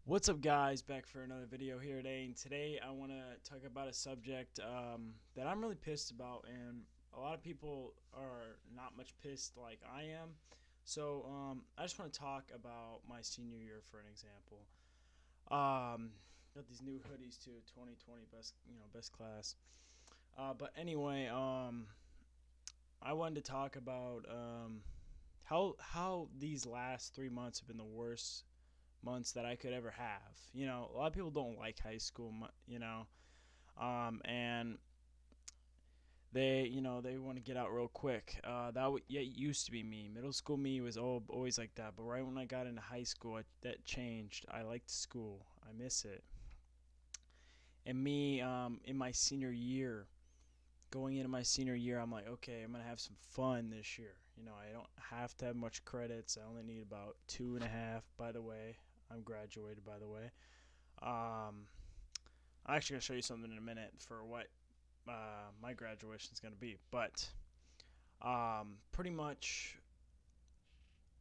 What's up, guys? Back for another video here today. And today I want to talk about a subject that I'm really pissed about, and a lot of people are not much pissed like I am. So I just want to talk about my senior year for an example. Got these new hoodies too, 2020 best class. But anyway, I wanted to talk about how these last 3 months have been the worst months that I could ever have. A lot of people don't like high school, and they want to get out real quick. Yeah, it used to be me. Middle school me was always like that, but right when I got into high school, that changed. I liked school. I miss it. And me, in my senior year, going into my senior year, I'm like, okay, I'm gonna have some fun this year. I don't have to have much credits. I only need about 2.5. By the way, I'm graduated. By the way, Um, I'm actually gonna show you something in a minute for what my graduation is gonna be, but pretty much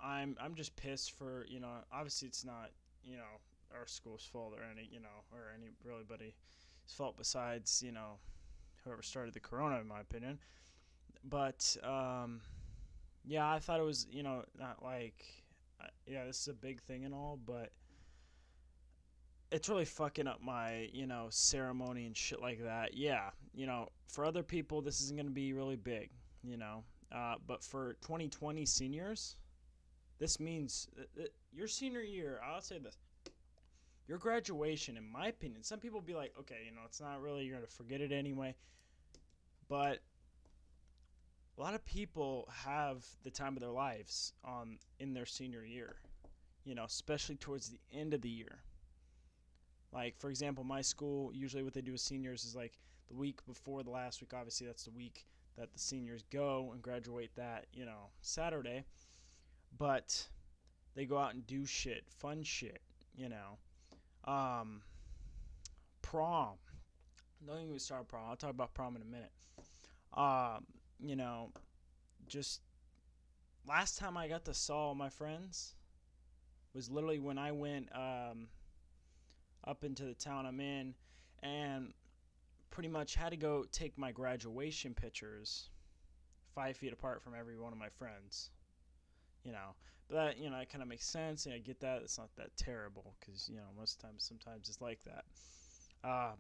I'm just pissed for obviously it's not our school's fault or any really anybody's fault besides whoever started the corona, in my opinion. But yeah, I thought it was not like yeah, this is a big thing and all, but it's really fucking up my ceremony and shit like that. Yeah, for other people this isn't gonna be really big, but for 2020 seniors, this means your senior year. I'll say this: your graduation, in my opinion. Some people be like, okay, it's not really, you're gonna forget it anyway, but a lot of people have the time of their lives on in their senior year. Especially towards the end of the year. Like, for example, my school, usually what they do with seniors is like the week before the last week. Obviously, that's the week that the seniors go and graduate that, Saturday. But they go out and do shit, fun shit, you know. Um, Prom. Don't even start prom. I'll talk about prom in a minute. Um, you know, just last time I got to saw my friends was literally when I went up into the town I'm in, and pretty much had to go take my graduation pictures 5 feet apart from every one of my friends. You know, but that it kind of makes sense, and I get that it's not that terrible because most times sometimes it's like that.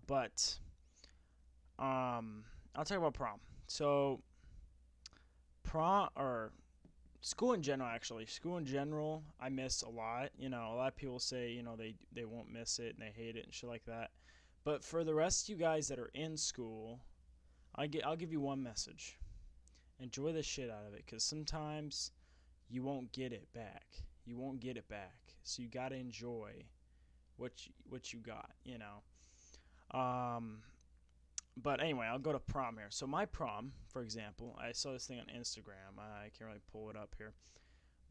But I'll talk about prom. So prom or school in general, actually school in general, I miss a lot. A lot of people say they won't miss it and they hate it and shit like that. But for the rest of you guys that are in school, I'll give you one message: enjoy the shit out of it, because sometimes you won't get it back. You won't get it back. So you gotta enjoy what you got. Um, but anyway, I'll go to prom here. So my prom, for example, I saw this thing on Instagram. I can't really pull it up here.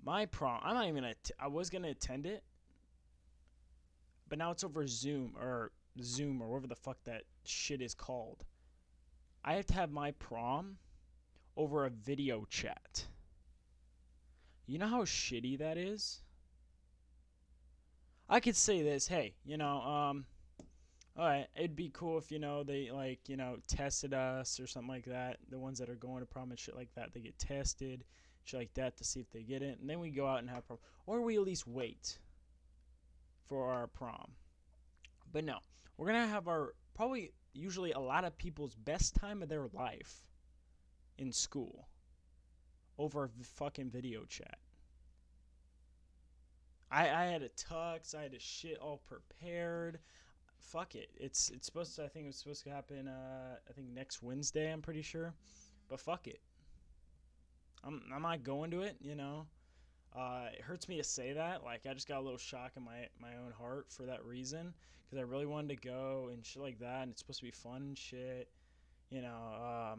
My prom, I'm not even gonna. I was gonna attend it, but now it's over Zoom or whatever the fuck that shit is called. I have to have my prom over a video chat. You know how shitty that is? I could say this, hey, all right, it'd be cool if they like tested us or something like that. The ones that are going to prom and shit like that, they get tested, shit like that, to see if they get it, and then we go out and have prom, or we at least wait for our prom. But no, we're gonna have our probably usually a lot of people's best time of their life in school over a fucking video chat. I had a tux, I had a shit all prepared. Fuck it. It's supposed to. I think it was supposed to happen. I think next Wednesday. I'm pretty sure. But fuck it. I'm not going to it. It hurts me to say that. Like, I just got a little shock in my own heart for that reason, because I really wanted to go and shit like that, and it's supposed to be fun and shit. You know.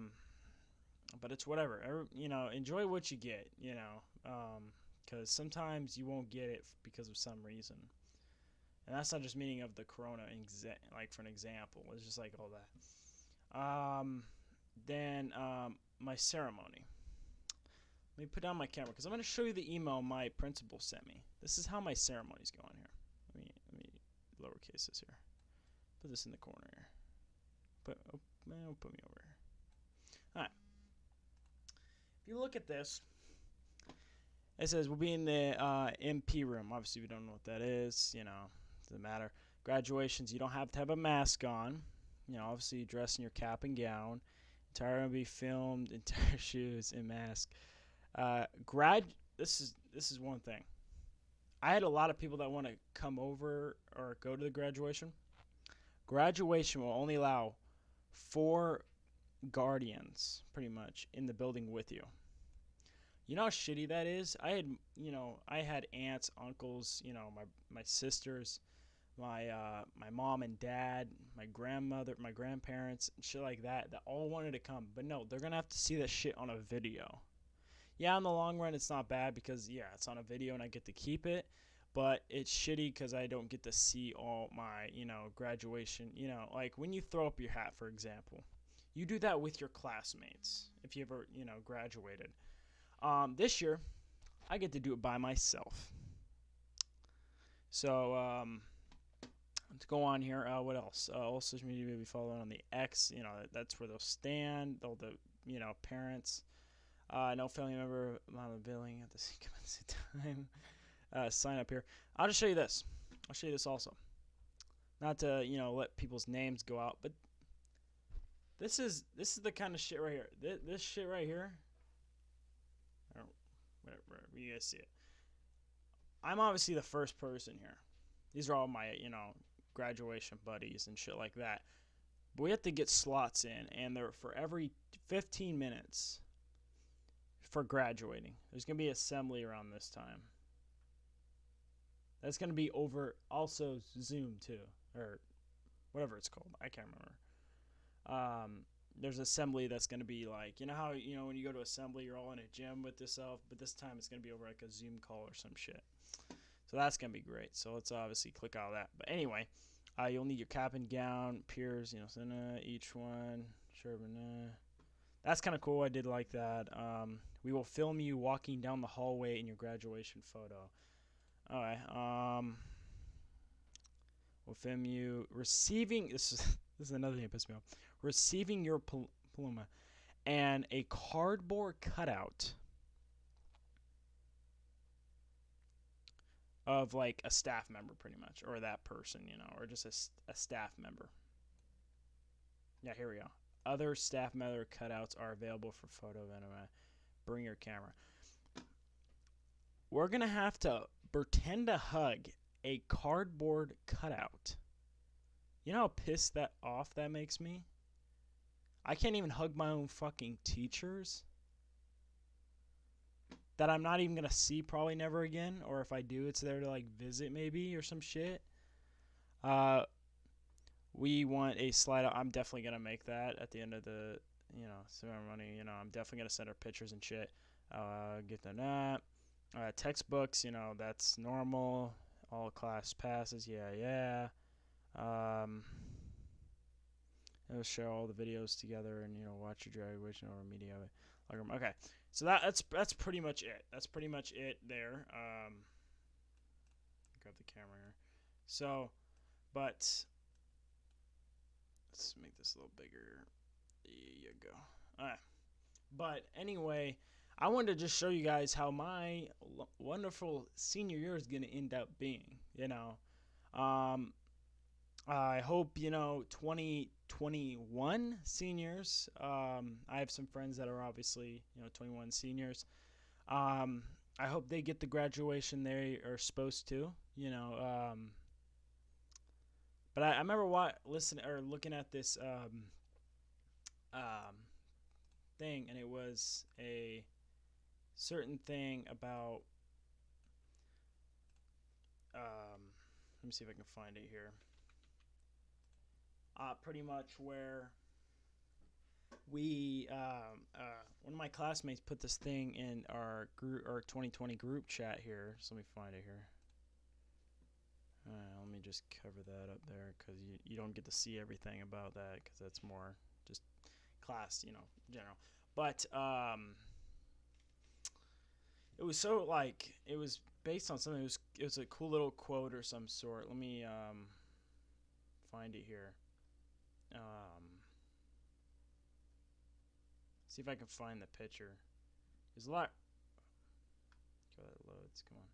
But it's whatever. Enjoy what you get. Because sometimes you won't get it because of some reason. And that's not just meaning of the corona, like for an example. It's just like all that. Then my ceremony. Let me put down my camera because I'm going to show you the email my principal sent me. This is how my ceremony's going here. Let me lowercase this here. Put this in the corner here. Put me over here. All right. If you look at this, it says we'll be in the MP room. Obviously, we don't know what that is. Doesn't matter. Graduations, you don't have to have a mask on. Obviously, you dress in your cap and gown. Entire will be filmed. Entire shoes and mask. This is one thing. I had a lot of people that want to come over or go to the graduation. Graduation will only allow 4 guardians, pretty much, in the building with you. You know how shitty that is? I had aunts, uncles, my sisters, my mom and dad, my grandmother, my grandparents, and shit like that all wanted to come. But no, they're going to have to see that shit on a video. Yeah, in the long run, it's not bad because, yeah, it's on a video and I get to keep it. But it's shitty because I don't get to see all my, graduation. Like when you throw up your hat, for example. You do that with your classmates if you ever, graduated. This year, I get to do it by myself. So, let's go on here. What else? All social media may be followed on the X. That's where they'll stand. All the, parents. No family member amount of billing at the commencement time. Sign up here. I'll just show you this. I'll show you this also. Not to, let people's names go out, but this is the kind of shit right here. This shit right here. Whatever, you guys see it. I'm obviously the first person here. These are all my, graduation buddies and shit like that. But we have to get slots in, and they're for every 15 minutes for graduating. There's going to be assembly around this time. That's going to be over also Zoom too, or whatever it's called. I can't remember. There's assembly that's going to be like, how, when you go to assembly, you're all in a gym with yourself, but this time it's going to be over like a Zoom call or some shit. So that's going to be great. So let's obviously click out of that. But anyway, you'll need your cap and gown, peers, each one. Sure, that's kind of cool. I did like that. We will film you walking down the hallway in your graduation photo. All right. We'll film you receiving. This is another thing that pissed me off. Receiving your diploma and a cardboard cutout of like a staff member, pretty much, or that person, or just a staff member. Yeah, here we go. Other staff member cutouts are available for photo enema. Bring your camera. We're gonna have to pretend to hug a cardboard cutout. You know how pissed off that makes me? I can't even hug my own fucking teachers that I'm not even going to see probably never again. Or if I do, it's there to like visit maybe or some shit. We want a slide out. I'm definitely going to make that at the end of the, ceremony. I'm definitely going to send her pictures and shit. Get the that. Textbooks, that's normal. All class passes. Yeah. It'll show all the videos together and watch your graduation over media. Okay, so that's pretty much it. That's pretty much it there. Grab the camera here. So, but let's make this a little bigger. There you go. All right. But anyway, I wanted to just show you guys how my wonderful senior year is gonna end up being. I hope 2021 seniors. I have some friends that are obviously 21 seniors. I hope they get the graduation they are supposed to. But I remember looking at this thing, and it was a certain thing about. Let me see if I can find it here. Pretty much where we one of my classmates put this thing in our 2020 group chat here. So let me find it here. Let me just cover that up there because you don't get to see everything about that because that's more just class, general. But it was so like it was based on something. It was a cool little quote or some sort. Let me find it here. See if I can find the picture. There's a lot. Go that loads. Come on.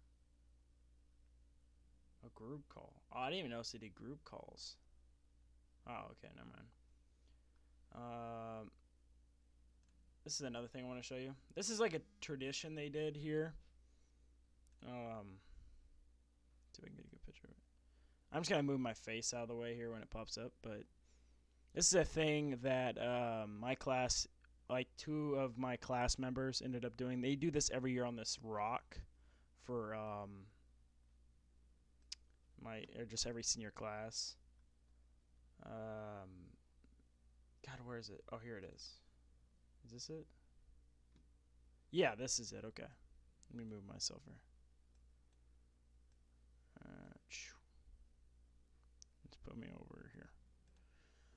A group call. Oh, I didn't even notice they did group calls. Oh, okay, never mind. This is another thing I want to show you. This is like a tradition they did here. See if I can get a good picture of it. I'm just gonna move my face out of the way here when it pops up, but this is a thing that my class, like 2 of my class members ended up doing. They do this every year on this rock for or just every senior class. God, where is it? Oh, here it is. Is this it? Yeah, this is it. Okay. Let me move myself here. Let's put me over here.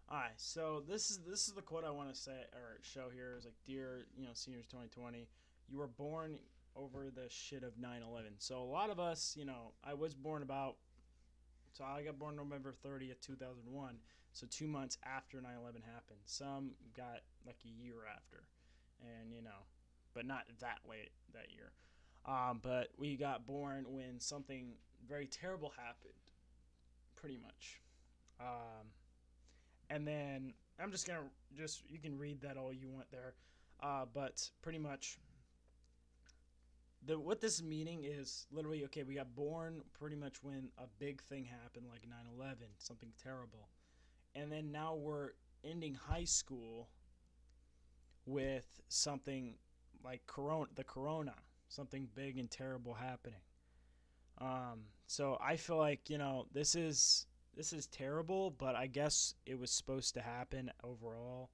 Alright, so this is the quote I want to say or show here. Is like, dear, seniors 2020, you were born over the shit of 9/11. So a lot of us, I was born so I got born November 30th, 2001. So 2 months after 9/11 happened. Some got like a year after, and but not that late that year. But we got born when something very terrible happened, pretty much. And then I'm just gonna you can read that all you want there, but pretty much what this meaning is literally, okay, we got born pretty much when a big thing happened like 9/11, something terrible, and then now we're ending high school with something like the corona, something big and terrible happening. So I feel like this is terrible, but I guess it was supposed to happen overall.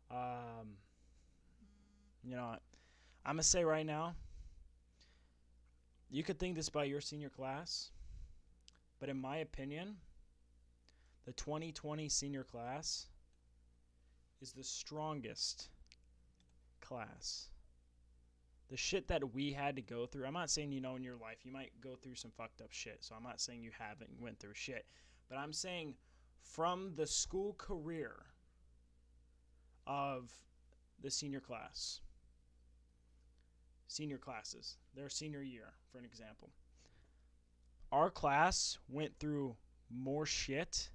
I'm gonna say right now, you could think this about your senior class, but in my opinion, the 2020 senior class is the strongest class. The shit that we had to go through, I'm not saying in your life you might go through some fucked up shit, so I'm not saying you haven't went through shit, but I'm saying from the school career of the senior classes, their senior year, for an example, our class went through more shit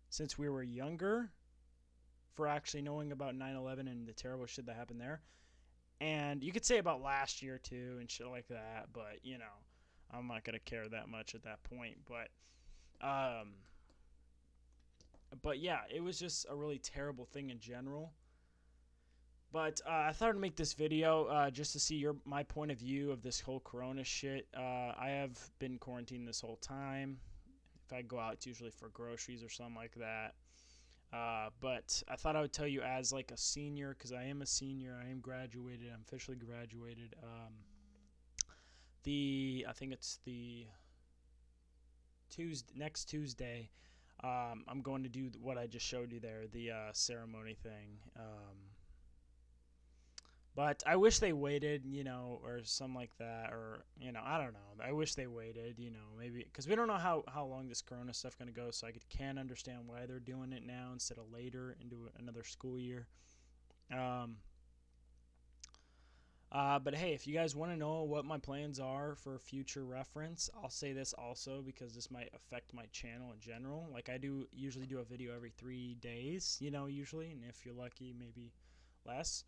since we were younger for actually knowing about 9/11 and the terrible shit that happened there. And you could say about last year too and shit like that, but I'm not gonna care that much at that point. But yeah, it was just a really terrible thing in general. But I thought I'd make this video just to see my point of view of this whole corona shit. I have been quarantined this whole time. If I go out, it's usually for groceries or something like that. But I thought I would tell you as like a senior, because I am a senior. I am graduated. I'm officially graduated. I think it's the next Tuesday. I'm going to do what I just showed you there, the ceremony thing. But I wish they waited, or something like that, or I don't know. I wish they waited, maybe because we don't know how long this corona stuff gonna go. So I can understand why they're doing it now instead of later into another school year. But hey, if you guys want to know what my plans are for future reference, I'll say this also because this might affect my channel in general. Like I usually do a video every 3 days, usually, and if you're lucky, maybe less.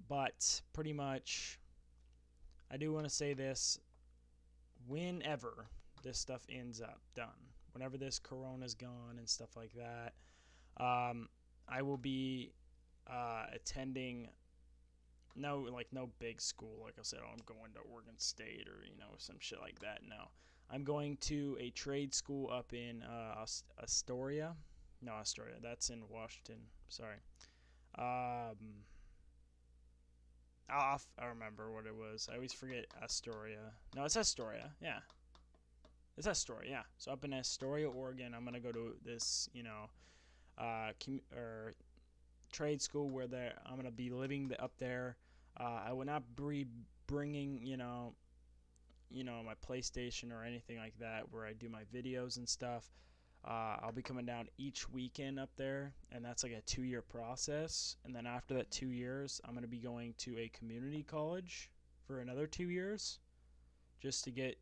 But pretty much, I do want to say this: whenever this stuff ends up done, whenever this corona's gone and stuff like that, I will be attending no big school. Like I said, I'm going to Oregon State or some shit like that. No, I'm going to a trade school up in Astoria. No, Astoria. That's in Washington. Sorry. I remember what it was. I always forget Astoria. No, it's Astoria. Yeah. It's Astoria, yeah. So up in Astoria, Oregon, I'm going to go to this, trade school where I'm going to be living up there. I will not be bringing, my PlayStation or anything like that where I do my videos and stuff. I'll be coming down each weekend up there, and that's like a 2-year process. And then after that 2 years, I'm going to be going to a community college for another 2 years just to get,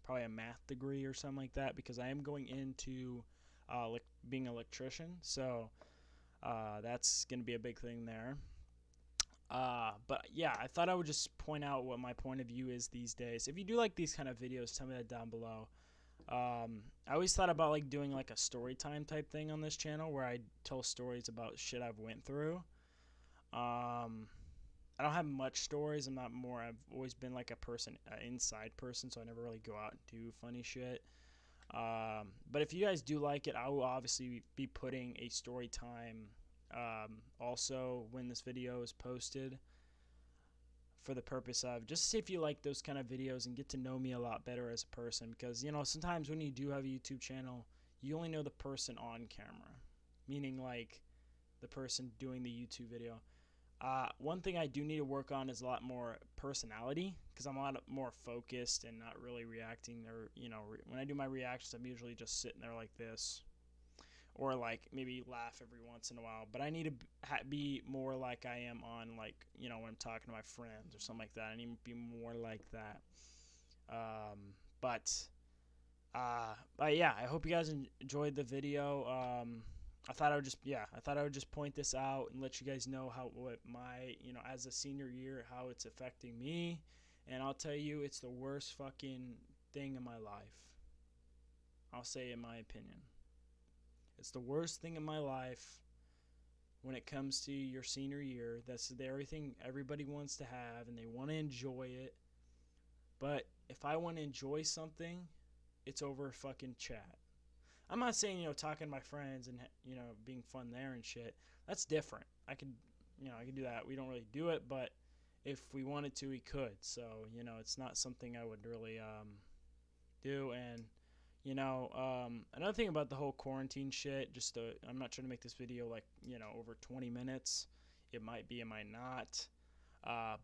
probably a math degree or something like that, because I am going into being an electrician. So that's going to be a big thing there. But yeah, I thought I would just point out what my point of view is these days. If you do like these kind of videos, tell me that down below. I always thought about like doing like a story time type thing on this channel where I tell stories about shit I've went through. I don't have much stories. I've always been like an inside person, so I never really go out and do funny shit. But if you guys do like it, I will obviously be putting a story time also when this video is posted, for the purpose of just see if you like those kind of videos and get to know me a lot better as a person. Because sometimes when you do have a YouTube channel, you only know the person on camera, meaning like the person doing the YouTube video. One thing I do need to work on is a lot more personality, because I'm a lot more focused and not really reacting. Or when I do my reactions, I'm usually just sitting there like this, or like maybe laugh every once in a while. But I need to be more like I am on, like, when I'm talking to my friends or something like that. I need to be more like that. But yeah, I hope you guys enjoyed the video. I thought I would just point this out and let you guys know what my, as a senior year, how it's affecting me. And I'll tell you, it's the worst fucking thing in my life. I'll say, in my opinion, it's the worst thing in my life when it comes to your senior year. That's everything everybody wants to have, and they want to enjoy it. But if I want to enjoy something, it's over fucking chat. I'm not saying, talking to my friends and, being fun there and shit. That's different. I could do that. We don't really do it, but if we wanted to, we could. So, it's not something I would really do. And, another thing about the whole quarantine shit, I'm not trying to make this video like, over 20 minutes. It might be, it might not.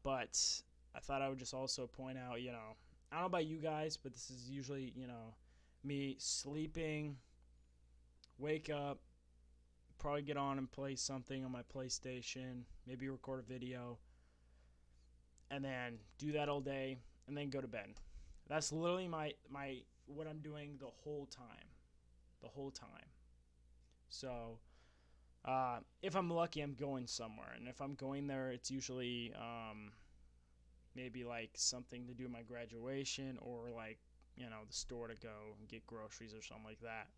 But I thought I would just also point out, I don't know about you guys, but this is usually, me sleeping, wake up, probably get on and play something on my PlayStation, maybe record a video, and then do that all day, and then go to bed. That's literally my what I'm doing the whole time. So if I'm lucky, I'm going somewhere, and if I'm going there, it's usually maybe like something to do with my graduation, or like the store to go and get groceries or something like that.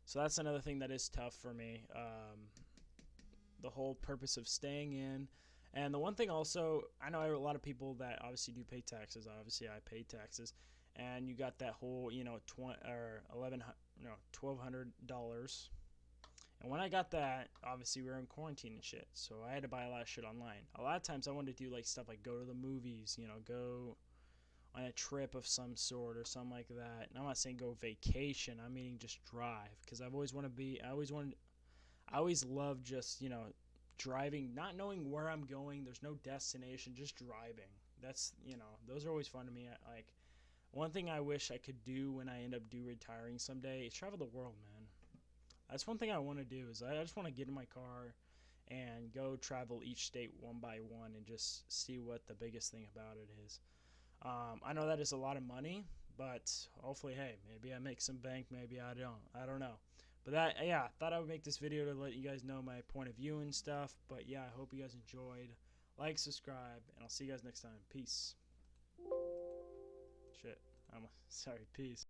So that's another thing that is tough for me. The whole purpose of staying in. And the one thing also, I know a lot of people that obviously do pay taxes. Obviously, I pay taxes, and you got that whole $1,200. And when I got that, obviously we were in quarantine and shit, so I had to buy a lot of shit online. A lot of times I wanted to do like stuff like go to the movies, go on a trip of some sort or something like that. And I'm not saying go vacation. I'm meaning just drive, because I always love just driving, not knowing where I'm going. There's no destination, just driving. That's those are always fun to me. Like, one thing I wish I could do when I end up retiring someday is travel the world, man. That's one thing I want to do. Is I just want to get in my car and go travel each state one by one and just see what the biggest thing about it is. I know that is a lot of money, but hopefully, hey, maybe I make some bank, maybe I don't. I don't know. But I thought I would make this video to let you guys know my point of view and stuff. But yeah, I hope you guys enjoyed. Like, subscribe, and I'll see you guys next time. Peace. Shit. I'm sorry. Peace.